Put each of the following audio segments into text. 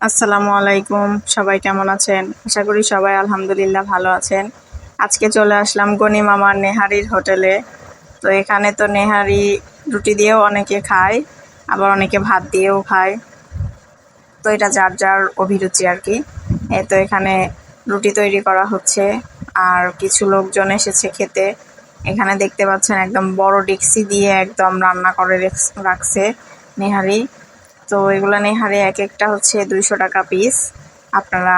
আসসালামু আলাইকুম। সবাই কেমন আছেন? আশা করি সবাই আলহামদুলিল্লাহ ভালো আছেন। আজকে চলে আসলাম গনি মামার নেহারির হোটেলে। তো এখানে তো নেহারি রুটি দিয়েও অনেকে খায়, আবার অনেকে ভাত দিয়েও খায়। তো এটা যার যার অভিরুচি আর কি। তো এখানে রুটি তৈরি করা হচ্ছে, আর কিছু লোকজন এসেছে খেতে। এখানে দেখতে পাচ্ছেন একদম বড় ডেকচি দিয়ে একদম রান্না করে রাখছে নেহারি। তো এগুলো নেহারি এক একটা হচ্ছে 200 টাকা পিস। আপনারা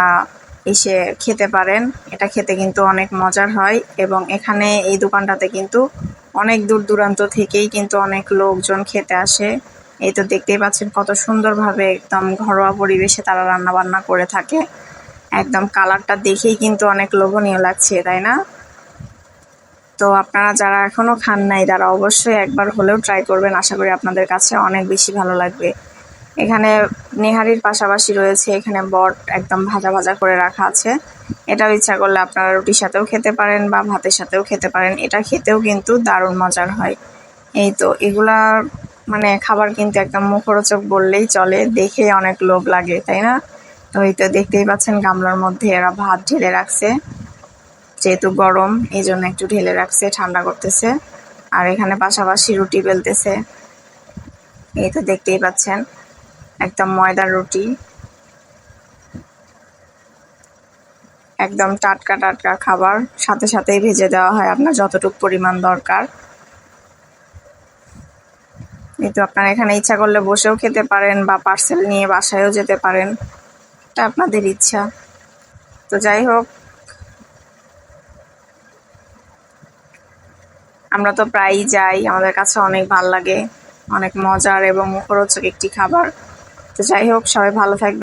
এসে খেতে পারেন। এটা খেতে কিন্তু অনেক মজার হয়, এবং এখানে এই দোকানটাতে কিন্তু অনেক দূর দূরান্ত থেকেই কিন্তু অনেক লোকজন খেতে আসে। এই তো দেখতেই পাচ্ছেন কত সুন্দরভাবে একদম ঘরোয়া পরিবেশে তারা রান্না বান্না করে থাকে। একদম কালারটা দেখেই কিন্তু অনেক লোভনীয় লাগছে, তাই না? তো আপনারা যারা এখনো খান নাই তারা অবশ্যই একবার হলেও ট্রাই করবেন। আশা করি আপনাদের কাছে অনেক বেশি ভালো লাগবে। এখানে নেহারির পাশাপাশি রয়েছে এখানে বট একদম ভাজা ভাজা করে রাখা আছে। এটাও ইচ্ছা করলে আপনারা রুটির সাথেও খেতে পারেন বা ভাতের সাথেও খেতে পারেন। এটা খেতেও কিন্তু দারুণ মজার হয়। এই তো এগুলা মানে খাবার কিন্তু একদম মুখরোচক বললেই চলে, দেখে অনেক লোভ লাগে, তাই না? তো এই তো দেখতেই পাচ্ছেন গামলার মধ্যে এরা ভাত ঢেলে রাখছে। যেহেতু গরম এই জন্য একটু ঢেলে রাখছে, ঠান্ডা করতেছে। আর এখানে পাশাপাশি রুটি বেলতেছে। এই তো দেখতেই পাচ্ছেন একদম ময়দার রুটি, একদম টাটকা টাটকা খাবার, সাথে সাথেই ভেজে দেওয়া হয় আপনার যতটুকু পরিমাণ দরকার। এই তো আপনারা এখানে ইচ্ছা করলে বসেও খেতে পারেন বা পার্সেল নিয়ে বাসায়ও যেতে পারেন, এটা আপনাদের ইচ্ছা। তো যাই হোক, আমরা তো প্রায়ই যাই, আমাদের কাছে অনেক ভাল লাগে, অনেক মজার এবং মুখরোচক একটি খাবার। তো যাই হোক, সবাই ভালো থাকবেন।